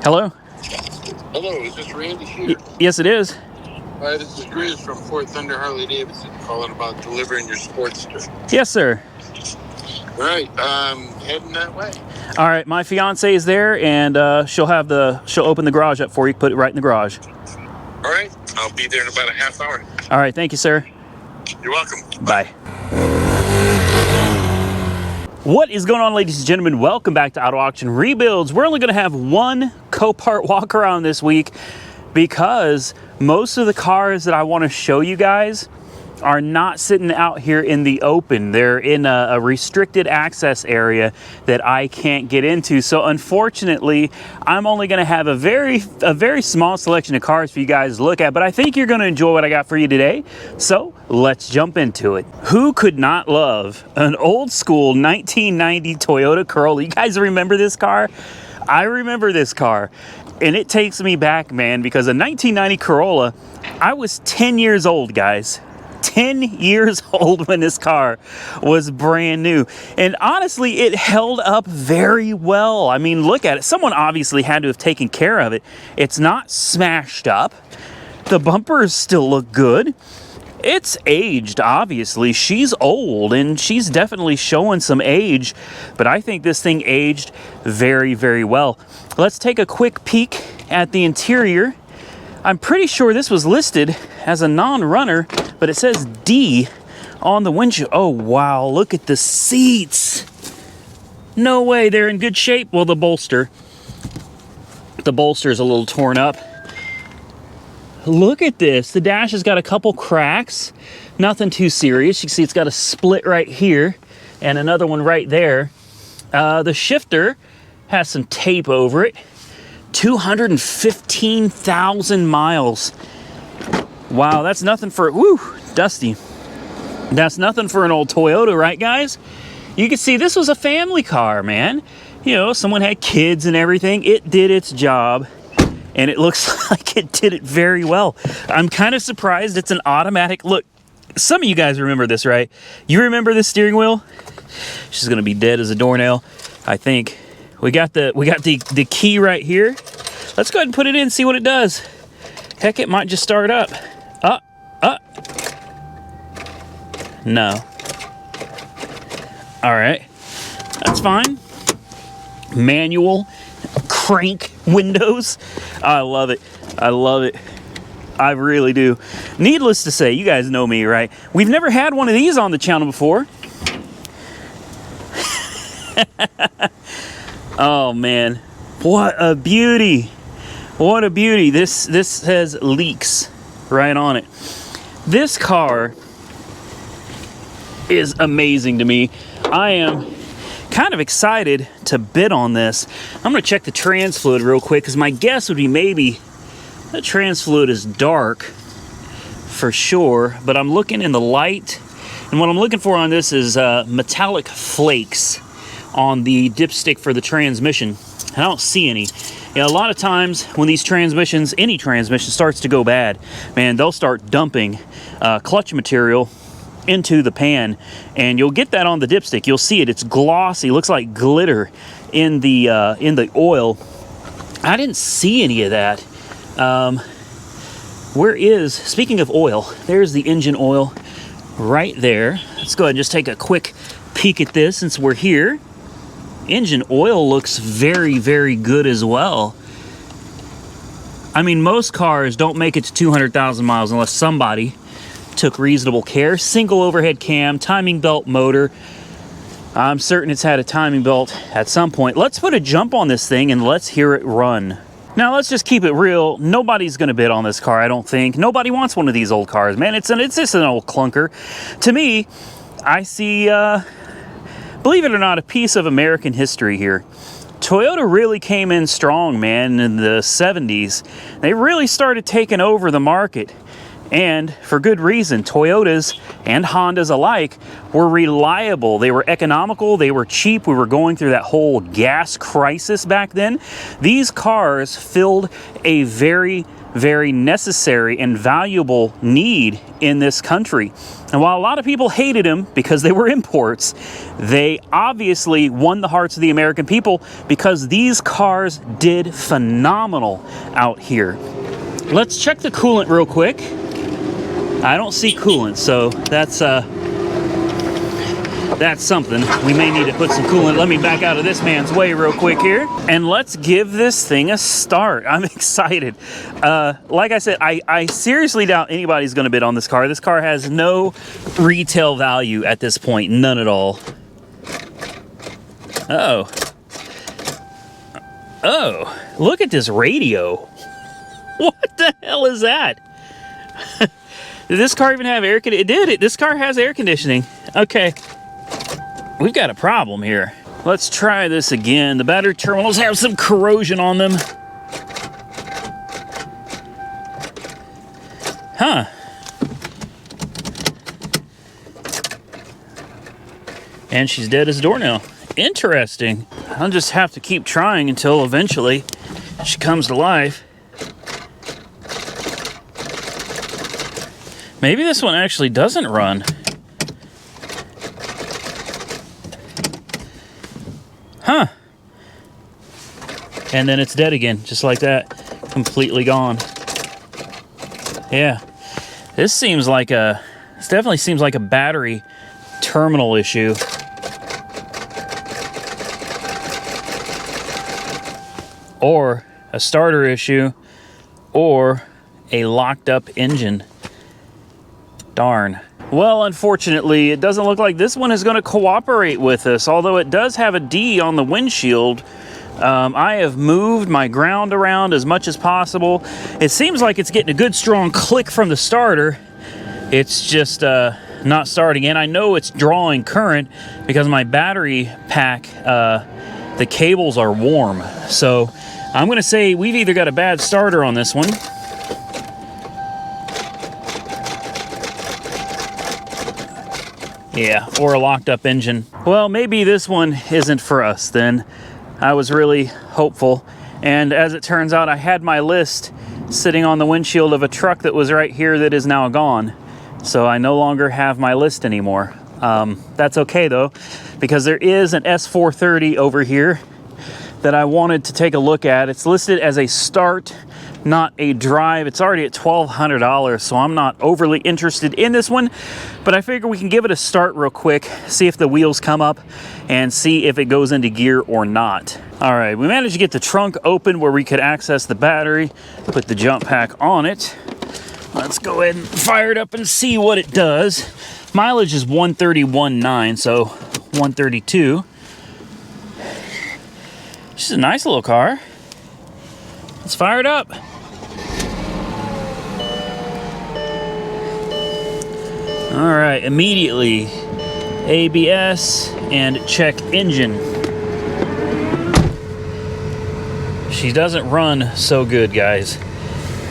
Hello? Hello, is this Randy here? Yes, it is. Hi, this is Grizz from Ford Tundra Harley-Davidson calling about delivering your Sportster. Yes, sir. All right, heading that way. All right, my fiance is there, and she'll open the garage up for you, put it right in the garage. All right, I'll be there in about a half hour. All right, thank you, sir. You're welcome. Bye. What is going on, ladies and gentlemen? Welcome back to Auto Auction Rebuilds. We're only going to have one Copart walk around this week because most of the cars that I want to show you guys are not sitting out here in the open. They're in a restricted access area that I can't get into. So unfortunately, I'm only going to have a very small selection of cars for you guys to look at, but I think you're going to enjoy what I got for you today. So let's jump into it. Who could not love an old school 1990 Toyota Corolla? You guys remember this car? I remember this car, and it takes me back, man, because a 1990 Corolla, I was 10 years old, guys. 10 years old when this car was brand new, and honestly it held up very well. I mean, look at it. Someone obviously had to have taken care of it. It's not smashed up. The bumpers still look good. It's aged, obviously. She's old and she's definitely showing some age, but I think this thing aged very, very well. Let's take a quick peek at the interior. I'm pretty sure this was listed as a non-runner, but it says D on the windshield. Oh, wow, look at the seats. No way, they're in good shape. Well, the bolster is a little torn up. Look at this. The dash has got a couple cracks. Nothing too serious. You can see it's got a split right here and another one right there. The shifter has some tape over it. 215,000 miles. Wow, that's nothing for, whoo, dusty. That's nothing for an old Toyota, right, guys? You can see this was a family car, man. You know, someone had kids and everything. It did its job, and it looks like it did it very well. I'm kind of surprised it's an automatic. Look, some of you guys remember this, right? You remember this steering wheel? She's gonna be dead as a doornail, I think. We got the key right here. Let's go ahead and put it in and see what it does. Heck, it might just start up. No. All right, that's fine. Manual crank windows. I love it. I love it. I really do. Needless to say, you guys know me, right? We've never had one of these on the channel before. Oh man, what a beauty. What a beauty. This has leaks right on it. This car is amazing to me. I am kind of excited to bid on this. I'm gonna check the trans fluid real quick because my guess would be maybe the trans fluid is dark for sure, but I'm looking in the light, and what I'm looking for on this is metallic flakes on the dipstick for the transmission. I don't see any. You know, a lot of times when these transmissions, any transmission starts to go bad, man, they'll start dumping clutch material into the pan, and you'll get that on the dipstick. You'll see it. It's glossy, looks like glitter in the oil. I didn't see any of that. Speaking of oil, there's the engine oil right there. Let's go ahead and just take a quick peek at this since we're here. Engine oil looks very, very good as well. I mean, most cars don't make it to 200,000 miles unless somebody took reasonable care. Single overhead cam, timing belt motor. I'm certain it's had a timing belt at some point. Let's put a jump on this thing and let's hear it run. Now, let's just keep it real. Nobody's going to bid on this car, I don't think. Nobody wants one of these old cars, man. It's just an old clunker. To me, I see... believe it or not, a piece of American history here. Toyota really came in strong, man, in the 70s. They really started taking over the market. And for good reason. Toyotas and Hondas alike were reliable. They were economical. They were cheap. We were going through that whole gas crisis back then. These cars filled a very very necessary and valuable need in this country. And while a lot of people hated them because they were imports, they obviously won the hearts of the American people because these cars did phenomenal out here. Let's check the coolant real quick. I don't see coolant, so that's something. We may need to put some coolant. Let me back out of this man's way real quick here. And let's give this thing a start. I'm excited. Like I said, I seriously doubt anybody's going to bid on this car. This car has no retail value at this point. None at all. Oh. Oh, look at this radio. What the hell is that? Did this car even have air conditioning? It did. This car has air conditioning. Okay. We've got a problem here. Let's try this again. The battery terminals have some corrosion on them. Huh. And she's dead as a doornail. Interesting. I'll just have to keep trying until eventually she comes to life. Maybe this one actually doesn't run. Huh. And then it's dead again, just like that. Completely gone. Yeah. This definitely seems like a battery terminal issue. Or a starter issue. Or a locked up engine. Darn. Well, unfortunately, it doesn't look like this one is going to cooperate with us, although it does have a D on the windshield. I have moved my ground around as much as possible. It seems like it's getting a good strong click from the starter. It's just not starting, and I know it's drawing current because my battery pack, the cables are warm. So I'm going to say we've either got a bad starter on this one, yeah, or a locked up engine. Well, maybe this one isn't for us then. I was really hopeful. And as it turns out, I had my list sitting on the windshield of a truck that was right here that is now gone. So I no longer have my list anymore. That's okay though, because there is an S430 over here that I wanted to take a look at. It's listed as a start, not a drive. It's already at $1,200, so I'm not overly interested in this one, but I figure we can give it a start real quick, see if the wheels come up, and see if it goes into gear or not. All right, we managed to get the trunk open where we could access the battery, put the jump pack on it. Let's go ahead and fire it up and see what it does. Mileage is 131.9, so 132. This is a nice little car. Let's fire it up. All right, immediately ABS and check engine. She doesn't run so good, guys.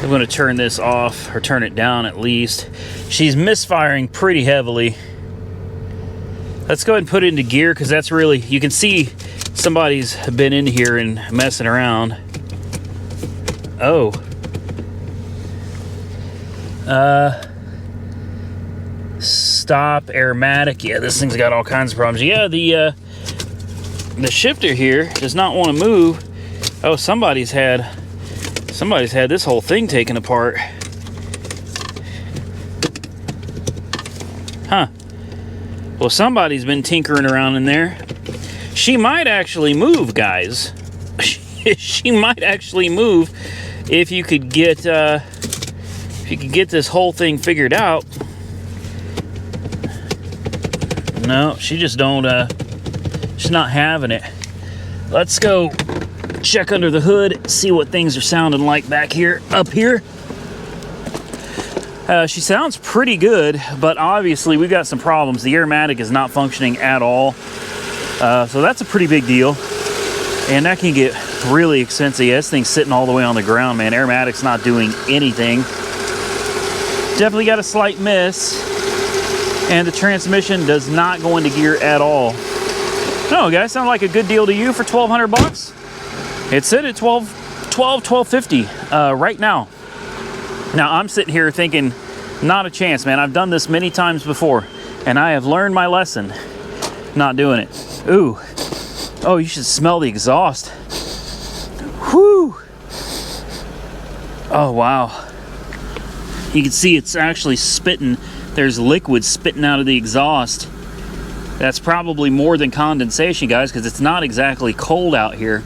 I'm going to turn this off, or turn it down at least. She's misfiring pretty heavily. Let's go ahead and put it into gear, because that's really, you can see somebody's been in here and messing around. Oh. Stop, aromatic. Yeah, this thing's got all kinds of problems. Yeah, the shifter here does not want to move. Oh, somebody's had this whole thing taken apart. Huh. Well, somebody's been tinkering around in there. She might actually move, guys. She might actually move if you could get this whole thing figured out. No, she just don't. She's not having it. Let's go check under the hood, see what things are sounding like back here, up here. She sounds pretty good, but obviously we've got some problems. The aromatic is not functioning at all. So that's a pretty big deal. And that can get really expensive. Yeah, this thing's sitting all the way on the ground, man. Aromatic's not doing anything. Definitely got a slight miss. And the transmission does not go into gear at all. No, guys, sound like a good deal to you for 1,200 bucks? It's set at $12.50 right now. Now I'm sitting here thinking, not a chance, man. I've done this many times before, and I have learned my lesson not doing it. Ooh. Oh, you should smell the exhaust. Whew. Oh, wow. You can see it's actually spitting. There's liquid spitting out of the exhaust. That's probably more than condensation, guys, because it's not exactly cold out here.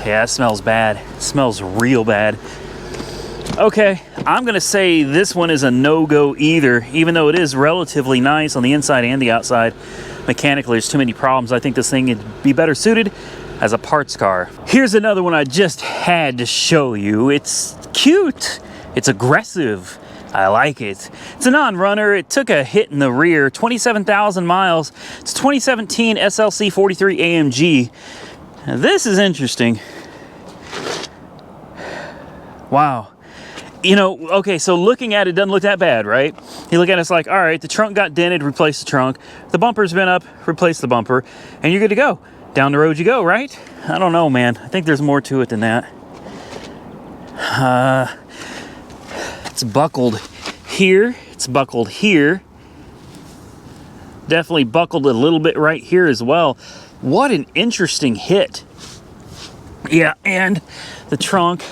Yeah, it smells bad. It smells real bad. Okay, I'm gonna say this one is a no-go either, even though it is relatively nice on the inside and the outside. Mechanically, there's too many problems. I think this thing would be better suited as a parts car. Here's another one I just had to show you. It's cute. It's aggressive. I like it. It's a non-runner. It took a hit in the rear. 27,000 miles. It's 2017 SLC 43 AMG. Now, this is interesting. Wow. You know, okay, so looking at it doesn't look that bad, right? You look at it, it's like, all right, the trunk got dented, replace the trunk. The bumper's been up, replace the bumper, and you're good to go. Down the road you go, right? I don't know, man. I think there's more to it than that. It's buckled here. It's buckled here. Definitely buckled a little bit right here as well. What an interesting hit. Yeah, and the trunk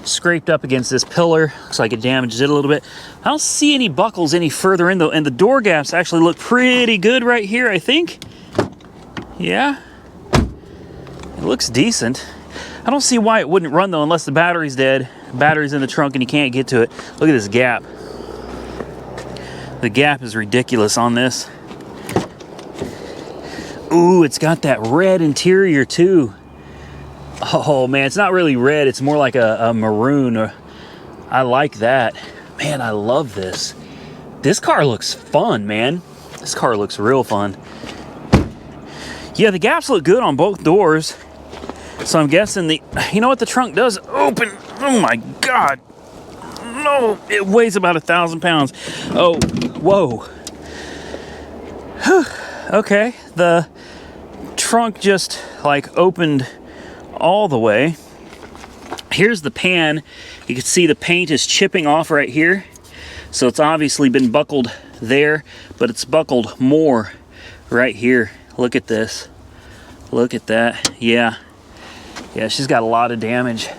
scraped up against this pillar. Looks like it damages it a little bit. I don't see any buckles any further in though, and the door gaps actually look pretty good right here, I think. Yeah. It looks decent. I don't see why it wouldn't run though, unless the battery's dead. The battery's in the trunk and you can't get to it. Look at this gap. The gap is ridiculous on this. Ooh, it's got that red interior too. Oh man, it's not really red, it's more like a maroon. I like that. Man, I love this. This car looks fun, man. This car looks real fun. Yeah, the gaps look good on both doors. So I'm guessing you know what, the trunk does open. Oh my God. No, it weighs about 1,000 pounds. Oh, whoa. Whew. Okay, the trunk just like opened all the way. Here's the pan. You can see the paint is chipping off right here. So it's obviously been buckled there, but it's buckled more right here. Look at this. Look at that. Yeah. Yeah, she's got a lot of damage.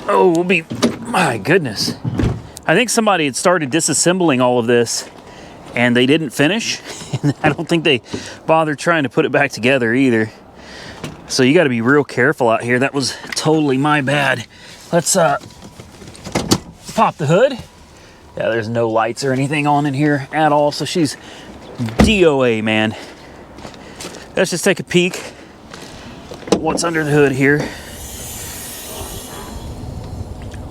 Oh, we'll be, my goodness. I think somebody had started disassembling all of this and they didn't finish. And I don't think they bothered trying to put it back together either. So you got to be real careful out here. That was totally my bad. Let's pop the hood. Yeah, there's no lights or anything on in here at all. So she's DOA, man. Let's just take a peek. What's under the hood here?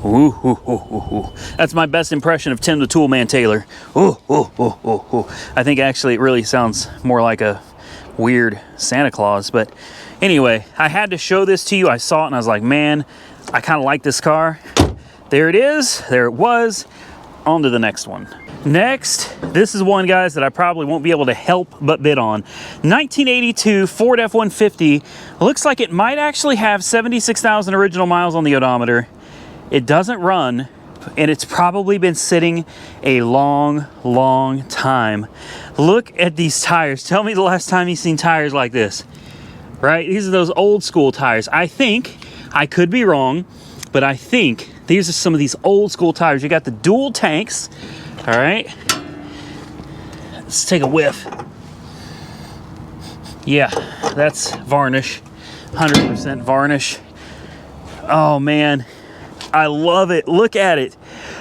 Ooh, ooh, ooh, ooh, ooh. That's my best impression of Tim the Toolman Taylor. Ooh, ooh, ooh, ooh, ooh. I think actually it really sounds more like a weird Santa Claus. But anyway, I had to show this to you. I saw it and I was like, man, I kind of like this car. There it is. There it was. On to the next one. Next, this is one, guys, that I probably won't be able to help but bid on. 1982 Ford F150. Looks like it might actually have 76,000 original miles on the odometer. It doesn't run, and it's probably been sitting a long, long time. Look at these tires. Tell me the last time you've seen tires like this, right? These are those old school tires. I think, I could be wrong, but I think these are some of these old school tires. You got the dual tanks, all right? Let's take a whiff. Yeah, that's varnish, 100% varnish. Oh man, I love it. Look at it.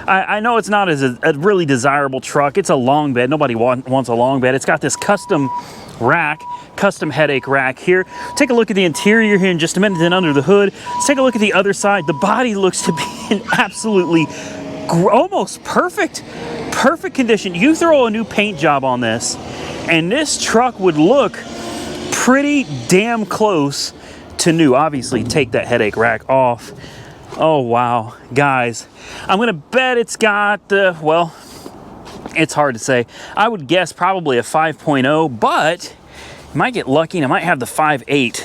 I know it's not as a really desirable truck. It's a long bed. Nobody wants a long bed. It's got this custom rack, custom headache rack here. Take a look at the interior here in just a minute, then under the hood. Let's take a look at the other side. The body looks to be in absolutely almost perfect condition. You throw a new paint job on this, and this truck would look pretty damn close to new. Obviously, take that headache rack off. Oh, wow. Guys, I'm going to bet it's got, well, it's hard to say. I would guess probably a 5.0, but you might get lucky and I might have the 5.8.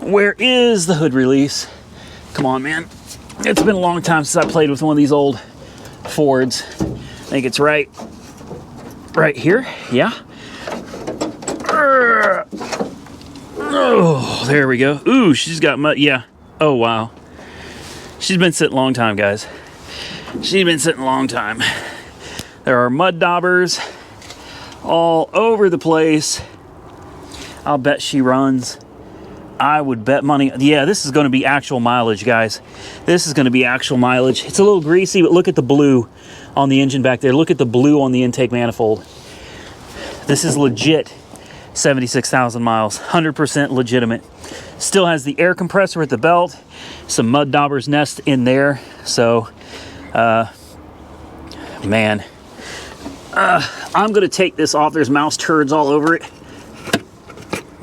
Where is the hood release? Come on, man. It's been a long time since I played with one of these old Fords. I think it's right here. Yeah. Oh, there we go. Ooh, she's got mud. Yeah. Oh, wow. She's been sitting a long time, guys. She's been sitting a long time. There are mud daubers all over the place. I'll bet she runs. I would bet money. Yeah, this is going to be actual mileage, guys. This is going to be actual mileage. It's a little greasy, but look at the blue on the engine back there. Look at the blue on the intake manifold. This is legit 76,000 miles. 100% legitimate. Still has the air compressor at the belt. Some mud daubers nest in there. So, man. I'm going to take this off. There's mouse turds all over it.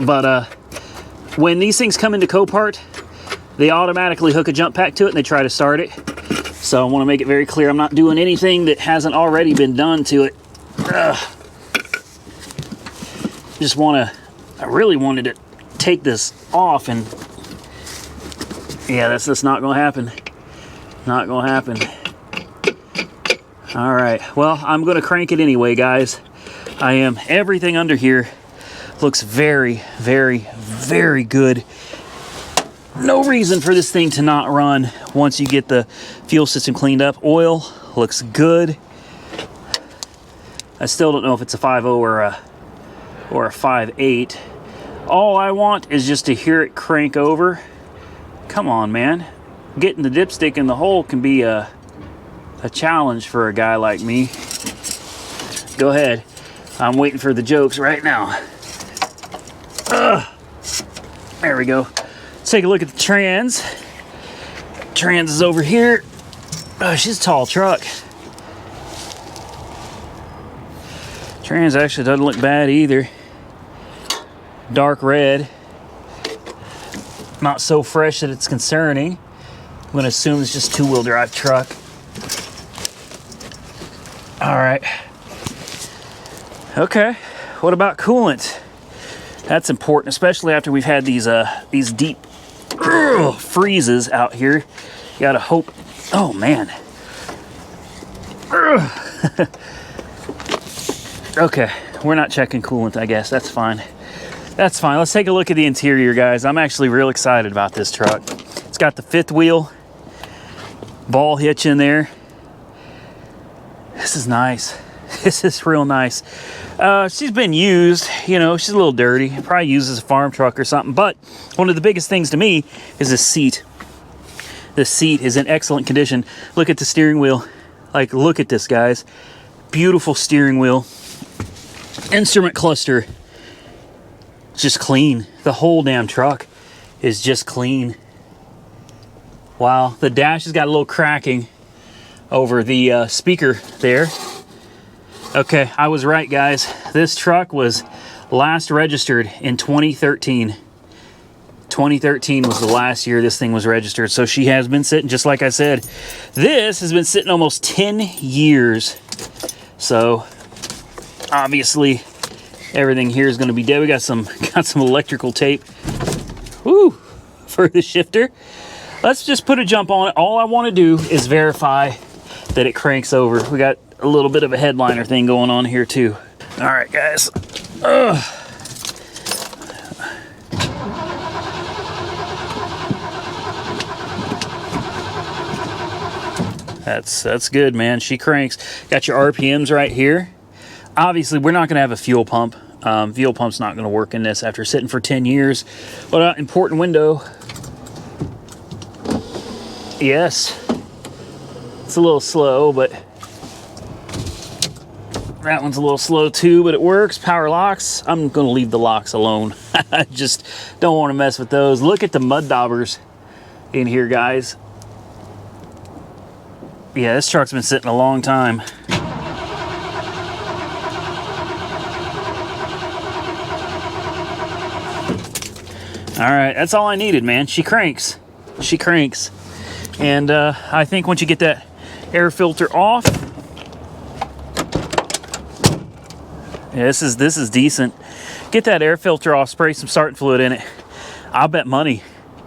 But when these things come into Copart, they automatically hook a jump pack to it and they try to start it. So I want to make it very clear I'm not doing anything that hasn't already been done to it. I really wanted to take this off, and yeah, that's just not going to happen. Not going to happen. All right, well, I'm going to crank it anyway, guys. I am. Everything under here looks very, very, very good. No reason for this thing to not run once you get the fuel system cleaned up. Oil looks good. I still don't know if it's a 5.0 or a 5.8. All I want is just to hear it crank over. Come on, man. Getting the dipstick in the hole can be a challenge for a guy like me. Go ahead. I'm waiting for the jokes right now. There we go. Let's take a look at the trans. Trans is over here. Oh, she's a tall truck. Trans actually doesn't look bad either. Dark red. Not so fresh that it's concerning. I'm going to assume it's just two-wheel drive truck. All right. Okay. What about coolant? That's important, especially after we've had these deep freezes out here. You gotta hope. Oh man. Okay, we're not checking coolant, I guess. That's fine. That's fine. Let's take a look at the interior, guys. I'm actually real excited about this truck. It's got the fifth wheel, ball hitch in there. This is nice. This is real nice. She's been used, you know, she's a little dirty. Probably used as a farm truck or something. But one of the biggest things to me is the seat. The seat is in excellent condition. Look at the steering wheel. Like, look at this, guys. Beautiful steering wheel. Instrument cluster. Just clean. The whole damn truck is just clean. Wow. The dash has got a little cracking over the speaker there. Okay, I was right, guys. This truck was last registered in 2013. 2013 was the last year this thing was registered. So she has been sitting, just like I said. This has been sitting almost 10 years. So obviously everything here is going to be dead. We got some electrical tape. Woo, for the shifter. Let's just put a jump on it. All I want to do is verify that it cranks over. We got a little bit of a headliner thing going on here too. All right, guys. That's good, man. She cranks. Got your RPMs right here. Obviously, we're not going to have a fuel pump. Fuel pump's not going to work in this after sitting for 10 years. But important window. Yes. It's a little slow, but that one's a little slow too, but it works. Power locks. I'm going to leave the locks alone. I just don't want to mess with those. Look at the mud daubers in here, guys. Yeah, this truck's been sitting a long time. All right, that's all I needed, man. She cranks. She cranks. And I think once you get that air filter off, yeah, this is decent. Get that air filter off, spray some starting fluid in it. I'll bet money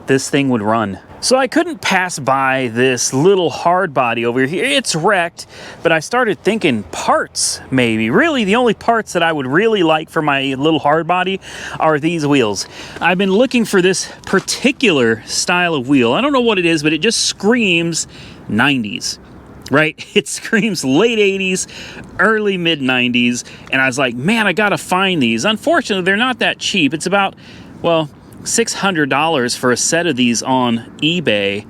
this thing would run. So I couldn't pass by this little hard body over here. It's wrecked, but I started thinking parts, maybe. Really, the only parts that I would really like for my little hard body are these wheels. I've been looking for this particular style of wheel. I don't know what it is, but it just screams 90s. Right? It screams late 80s, early mid 90s. And I was like, man, I gotta find these. Unfortunately, they're not that cheap. It's about, well, $600 for a set of these on eBay,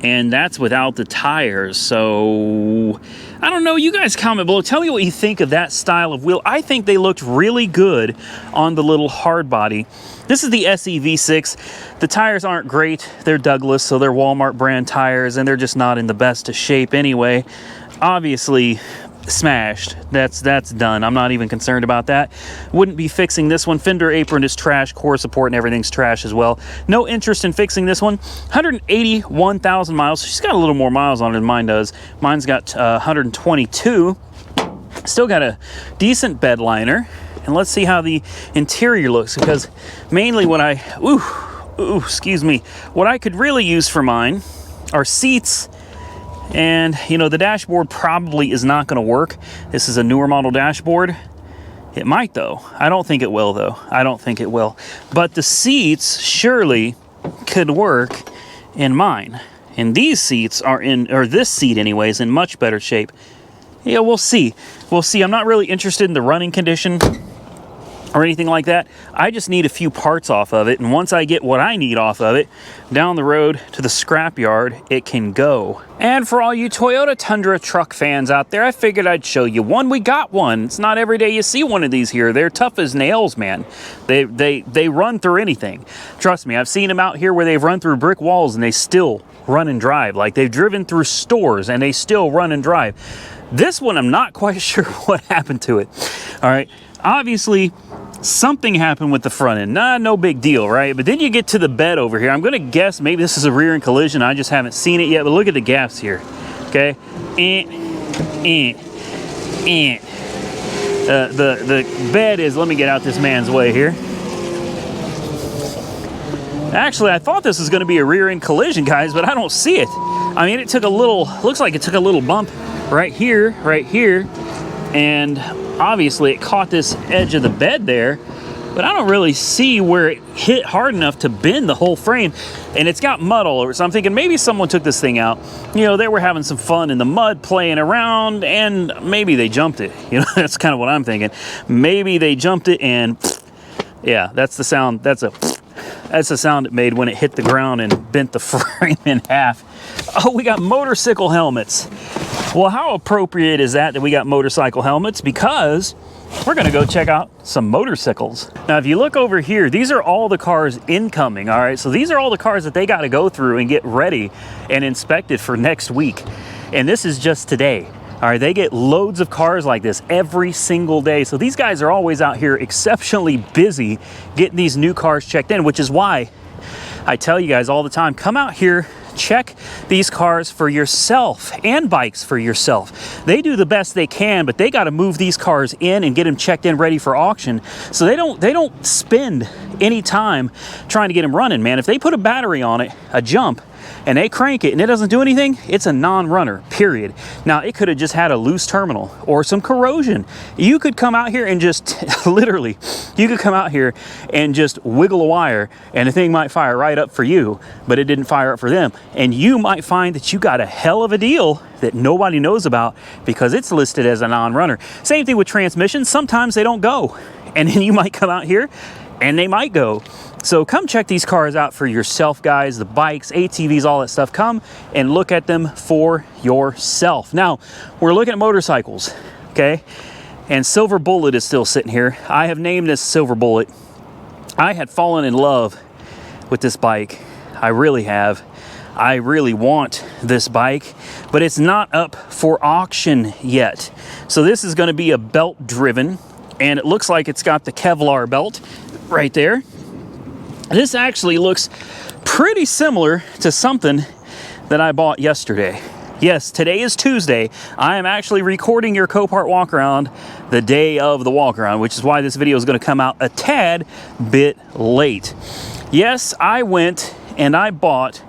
and that's without the tires. So I don't know, you guys comment below, tell me what you think of that style of wheel. I think they looked really good on the little hard body. This is the SEV6. The tires aren't great. They're Douglas, so they're Walmart brand tires, and they're just not in the best of shape anyway. Obviously smashed. That's done. I'm not even concerned about that. Wouldn't be fixing this one. Fender apron is trash. Core support and everything's trash as well. No interest in fixing this one. 181,000 miles. She's got a little more miles on it than mine does. Mine's got 122. Still got a decent bed liner. And let's see how the interior looks, because mainly what excuse me, what I could really use for mine are seats. And, you know, the dashboard probably is not going to work. This is a newer model dashboard. It might, though. I don't think it will, though. I don't think it will. But the seats surely could work in mine. And these seats are or this seat anyways, in much better shape. Yeah, we'll see. We'll see. I'm not really interested in the running condition or anything like that. I just need a few parts off of it, and once I get what I need off of it, down the road to the scrapyard, it can go. And for all you Toyota Tundra truck fans out there, I figured I'd show you one. We got one. It's not every day you see one of these here. They're tough as nails, man. They run through anything. Trust me, I've seen them out here where they've run through brick walls and they still run and drive. Like, they've driven through stores and they still run and drive. This one, I'm not quite sure what happened to it. All right, obviously something happened with the front end. No big deal, right? But then you get to the bed over here. I'm gonna guess maybe this is a rear end collision. I just haven't seen it yet, but look at the gaps here, okay? The bed is, let me get out this man's way here. Actually, I thought this was gonna be a rear end collision, guys, but I don't see it. I mean, it took a little, looks like it took a little bump right here, and obviously it caught this edge of the bed there, but I don't really see where it hit hard enough to bend the whole frame, and it's got mud all over. So I'm thinking maybe someone took this thing out. You know, they were having some fun in the mud, playing around, and maybe they jumped it. You know, that's kind of what I'm thinking. Maybe they jumped it, and yeah, that's the sound. That's the sound it made when it hit the ground and bent the frame in half. Oh, we got motorcycle helmets. Well, how appropriate is that we got motorcycle helmets? Because we're gonna go check out some motorcycles. Now, if you look over here, these are all the cars incoming, all right? So these are all the cars that they gotta go through and get ready and inspected for next week. And this is just today. All right, they get loads of cars like this every single day. So these guys are always out here exceptionally busy getting these new cars checked in, which is why I tell you guys all the time, come out here, check these cars for yourself and bikes for yourself. They do the best they can, but they got to move these cars in and get them checked in, ready for auction. So they don't spend any time trying to get them running, man. If they put a battery on it, a jump, and they crank it and it doesn't do anything, it's a non-runner, period. Now, it could have just had a loose terminal or some corrosion. You could come out here and just, literally, you could come out here and just wiggle a wire and the thing might fire right up for you, but it didn't fire up for them. And you might find that you got a hell of a deal that nobody knows about because it's listed as a non-runner. Same thing with transmissions. Sometimes they don't go. And then you might come out here and they might go. So come check these cars out for yourself, guys. The bikes, ATVs, all that stuff. Come and look at them for yourself. Now, we're looking at motorcycles, okay? And Silver Bullet is still sitting here. I have named this Silver Bullet. I had fallen in love with this bike. I really have. I really want this bike, but it's not up for auction yet. So this is going to be a belt driven, and it looks like it's got the Kevlar belt right there. This actually looks pretty similar to something that I bought yesterday. Yes, today is Tuesday. I am actually recording your Copart walkaround the day of the walkaround, which is why this video is going to come out a tad bit late. Yes, I went and I bought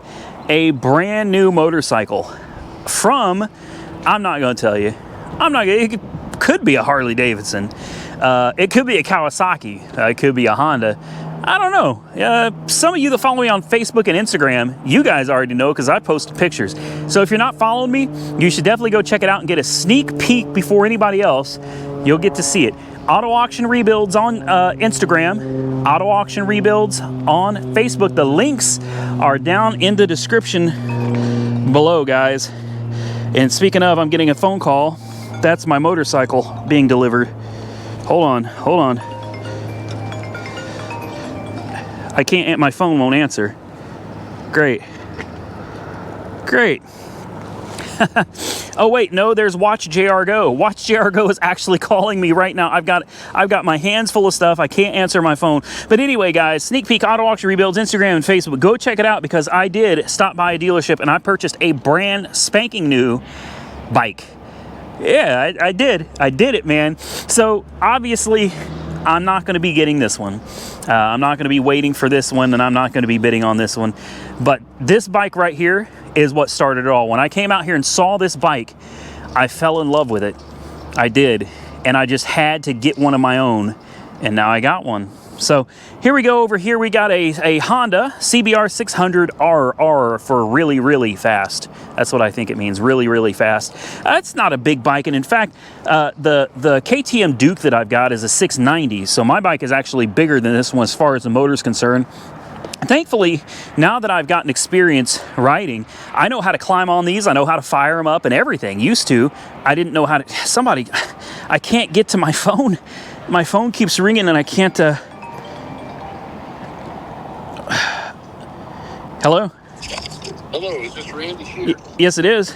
a brand new motorcycle from, I'm not going to tell you, it could be a Harley-Davidson, it could be a Kawasaki, it could be a Honda. I don't know. Some of you that follow me on Facebook and Instagram, you guys already know because I posted pictures. So if you're not following me, you should definitely go check it out and get a sneak peek before anybody else. You'll get to see it. Auto Auction Rebuilds on Instagram, Auto Auction Rebuilds on Facebook. The links are down in the description below, guys. And speaking of, I'm getting a phone call. That's my motorcycle being delivered. Hold on. I can't, my phone won't answer. Great. Oh wait, no, there's Watch JR Go. Watch JR Go is actually calling me right now. I've got my hands full of stuff. I can't answer my phone. But anyway, guys, sneak peek Auto Auction Rebuilds, Instagram and Facebook. Go check it out because I did stop by a dealership and I purchased a brand spanking new bike. Yeah, I did it, man. So obviously, I'm not going to be getting this one. I'm not going to be waiting for this one, and I'm not going to be bidding on this one. But this bike right here is what started it all. When I came out here and saw this bike, I fell in love with it. I did. And I just had to get one of my own, and now I got one. So here we go. Over here we got a Honda CBR 600RR for really, really fast. That's what I think it means, really, really fast. It's not a big bike, and in fact, the KTM Duke that I've got is a 690, so my bike is actually bigger than this one as far as the motor's concerned. Thankfully, now that I've gotten experience riding, I know how to climb on these, I know how to fire them up and everything. Used to, I didn't know how to, I can't get to my phone. My phone keeps ringing and I can't, Hello? Hello, is this Randy here? Yes, it is.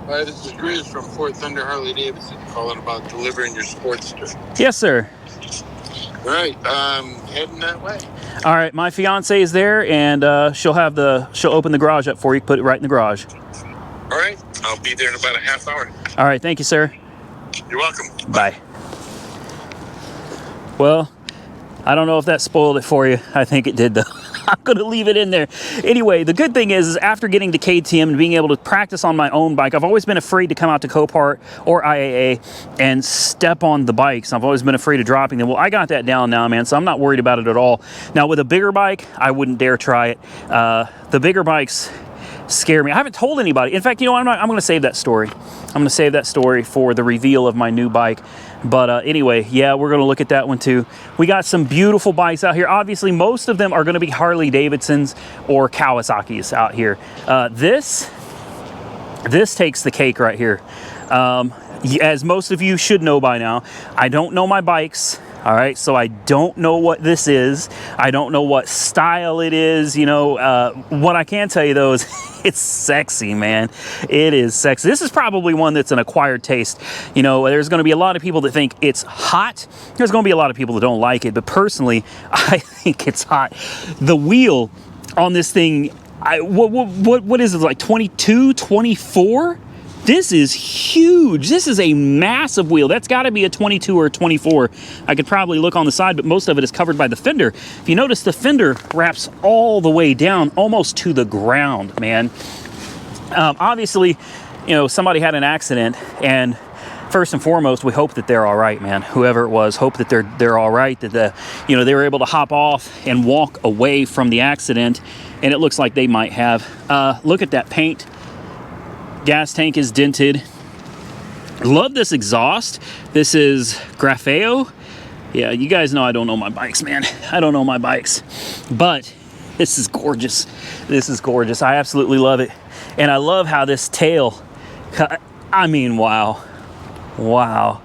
Hi, this is Grizz from Ford Thunder Harley-Davidson calling about delivering your Sportster. Yes, sir. All right, heading that way. All right, my fiance is there, and she'll open the garage up for you, put it right in the garage. All right, I'll be there in about a half hour. All right, thank you, sir. You're welcome. Bye. Well, I don't know if that spoiled it for you. I think it did, though. I'm going to leave it in there. Anyway, the good thing is after getting to KTM and being able to practice on my own bike, I've always been afraid to come out to Copart or IAA and step on the bikes. I've always been afraid of dropping them. Well, I got that down now, man, so I'm not worried about it at all. Now, with a bigger bike, I wouldn't dare try it. The bigger bikes scare me. I haven't told anybody. In fact, you know, I'm going to save that story. I'm going to save that story for the reveal of my new bike. But anyway, yeah, we're going to look at that one too. We got some beautiful bikes out here. Obviously, most of them are going to be Harley-Davidsons or Kawasaki's out here. This takes the cake right here. As most of you should know by now, I don't know my bikes. All right, so I don't know what this is. I don't know what style it is. You know, what I can tell you though is it's sexy, man. It is sexy. This is probably one that's an acquired taste. You know, there's going to be a lot of people that think it's hot. There's going to be a lot of people that don't like it, but personally, I think it's hot. The wheel on this thing, what is it, like 22, 24? This is huge. This is a massive wheel. That's got to be a 22 or a 24. I could probably look on the side, but most of it is covered by the fender. If you notice, the fender wraps all the way down, almost to the ground, man. Obviously, you know, somebody had an accident, and first and foremost, we hope that they're all right, man. Whoever it was, hope that they're all right, that they were able to hop off and walk away from the accident, and it looks like they might have. Look at that paint. Gas tank is dented. Love this exhaust. This is Grafeo. Yeah, you guys know I don't know my bikes, man. I don't know my bikes. But this is gorgeous. This is gorgeous. I absolutely love it. And I love how this tail, I mean, wow. Wow.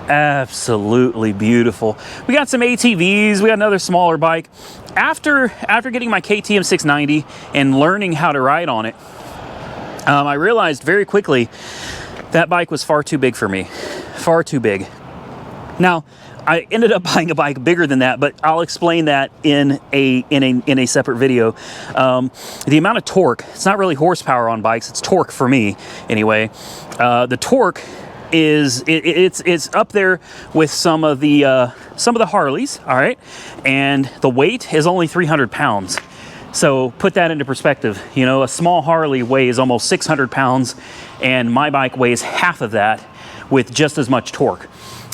Absolutely beautiful. We got some ATVs. We got another smaller bike. After getting my KTM 690 and learning how to ride on it, I realized very quickly that bike was far too big for me. Far too big. Now, I ended up buying a bike bigger than that, but I'll explain that in a separate video. The amount of torque, it's not really horsepower on bikes, it's torque for me anyway. The torque is it's up there with some of the Harleys, all right? And the weight is only 300 pounds. So put that into perspective. You know, a small Harley weighs almost 600 pounds, and my bike weighs half of that with just as much torque.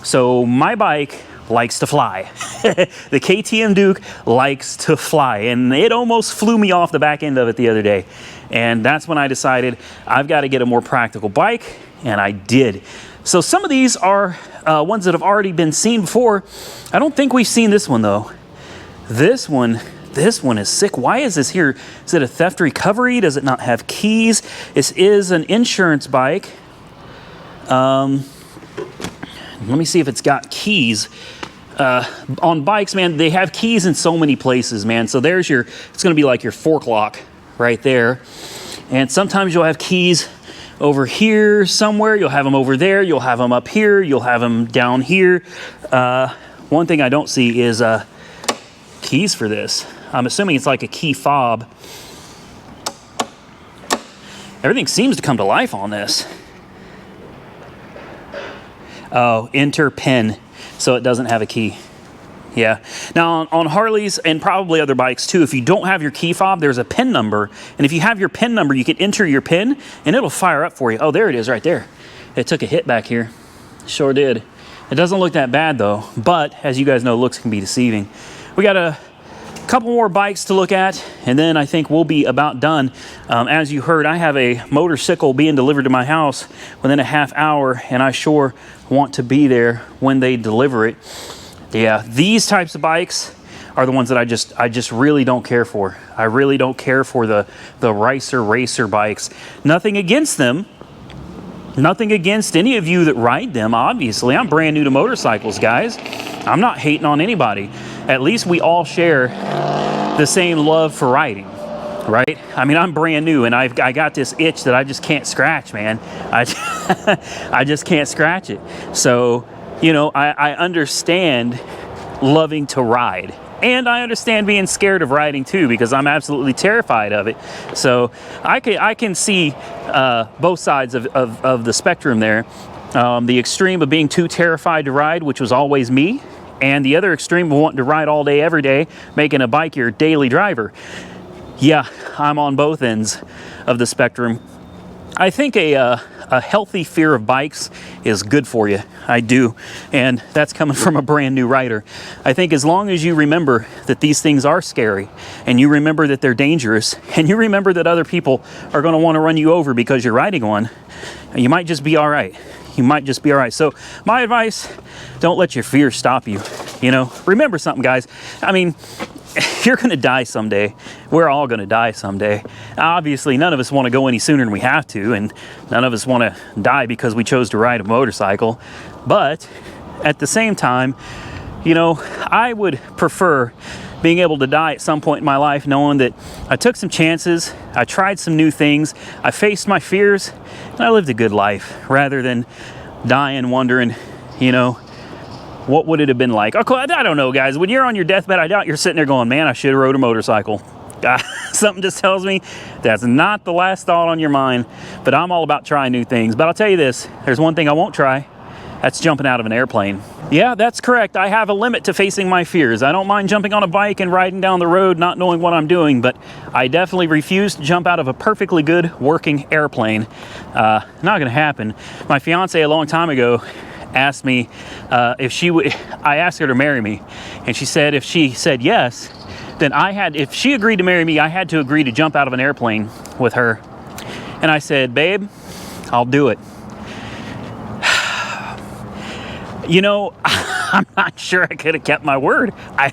So my bike likes to fly. The KTM Duke likes to fly, and it almost flew me off the back end of it the other day. And that's when I decided I've got to get a more practical bike, and I did. So some of these are ones that have already been seen before. I don't think we've seen this one though. This one is sick. Why is this here? Is it a theft recovery? Does it not have keys? This is an insurance bike. Let me see if it's got keys. On bikes, man, they have keys in so many places, man. So there's your, it's gonna be like your fork lock right there. And sometimes you'll have keys over here somewhere, you'll have them over there, you'll have them up here, you'll have them down here. One thing I don't see is keys for this. I'm assuming it's like a key fob. Everything seems to come to life on this. Oh, enter pin, so it doesn't have a key. Yeah. Now on Harleys and probably other bikes too, if you don't have your key fob, there's a pin number. And if you have your pin number, you can enter your pin and it'll fire up for you. Oh, there it is right there. It took a hit back here. Sure did. It doesn't look that bad though, but as you guys know, looks can be deceiving. We got a couple more bikes to look at, and then I think we'll be about done. As you heard, I have a motorcycle being delivered to my house within a half hour, and I sure want to be there when they deliver it. Yeah, these types of bikes are the ones that I just really don't care for. I really don't care for the racer bikes. Nothing against them. Nothing against any of you that ride them, obviously. I'm brand new to motorcycles, guys. I'm not hating on anybody. At least we all share the same love for riding, right? I mean, I'm brand new, and I got this itch that I just can't scratch, man. I just can't scratch it. So, you know, I understand loving to ride. And I understand being scared of riding too, because I'm absolutely terrified of it. So I can see both sides of the spectrum there. The extreme of being too terrified to ride, which was always me, and the other extreme of wanting to ride all day, every day, making a bike your daily driver. Yeah, I'm on both ends of the spectrum. I think a healthy fear of bikes is good for you. I do. And that's coming from a brand new rider. I think as long as you remember that these things are scary, and you remember that they're dangerous, and you remember that other people are going to want to run you over because you're riding one, you might just be all right. You might just be all right. So my advice, don't let your fear stop you. You know, remember something, guys. I mean, you're going to die someday. We're all going to die someday. Obviously, none of us want to go any sooner than we have to, and none of us want to die because we chose to ride a motorcycle. But at the same time, you know, I would prefer being able to die at some point in my life knowing that I took some chances, I tried some new things, I faced my fears, and I lived a good life, rather than dying wondering, you know, what would it have been like? I don't know, guys. When you're on your deathbed, I doubt you're sitting there going, man, I should have rode a motorcycle. Something just tells me that's not the last thought on your mind. But I'm all about trying new things. But I'll tell you this, there's one thing I won't try. That's jumping out of an airplane. Yeah, that's correct. I have a limit to facing my fears. I don't mind jumping on a bike and riding down the road not knowing what I'm doing, but I definitely refuse to jump out of a perfectly good working airplane. Not gonna happen. My fiance a long time ago asked me if she would, I asked her to marry me, and she said if she said yes, then if she agreed to marry me, I had to agree to jump out of an airplane with her. And I said, babe, I'll do it. You know, I'm not sure I could have kept my word. I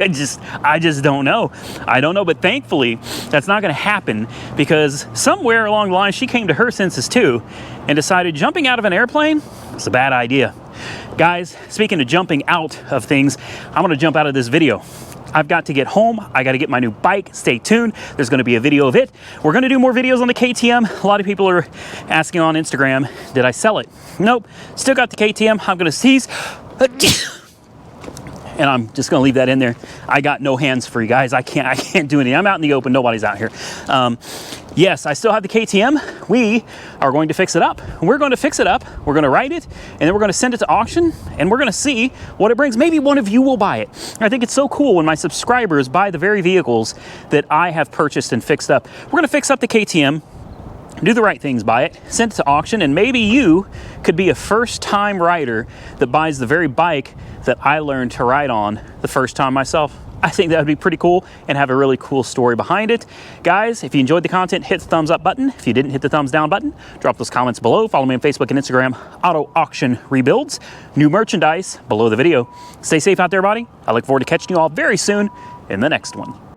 just don't know. I don't know, but thankfully that's not going to happen, because somewhere along the line she came to her senses too and decided jumping out of an airplane is a bad idea. Guys, speaking of jumping out of things, I'm going to jump out of this video. I've got to get home. I got to get my new bike. Stay tuned. There's going to be a video of it. We're going to do more videos on the KTM. A lot of people are asking on Instagram, did I sell it? Nope. Still got the KTM. I'm going to seize. And I'm just going to leave that in there. I got no hands free, guys. I can't do anything. I'm out in the open. Nobody's out here. Yes, I still have the KTM. We are going to fix it up. We're going to fix it up. We're going to write it, and then we're going to send it to auction, and we're going to see what it brings. Maybe one of you will buy it. I think it's so cool when my subscribers buy the very vehicles that I have purchased and fixed up. We're going to fix up the KTM, do the right things by it, send it to auction, and maybe you could be a first-time rider that buys the very bike that I learned to ride on the first time myself. I think that would be pretty cool and have a really cool story behind it. Guys, if you enjoyed the content, hit the thumbs up button. If you didn't, hit the thumbs down button. Drop those comments below. Follow me on Facebook and Instagram, Auto Auction Rebuilds. New merchandise below the video. Stay safe out there, buddy. I look forward to catching you all very soon in the next one.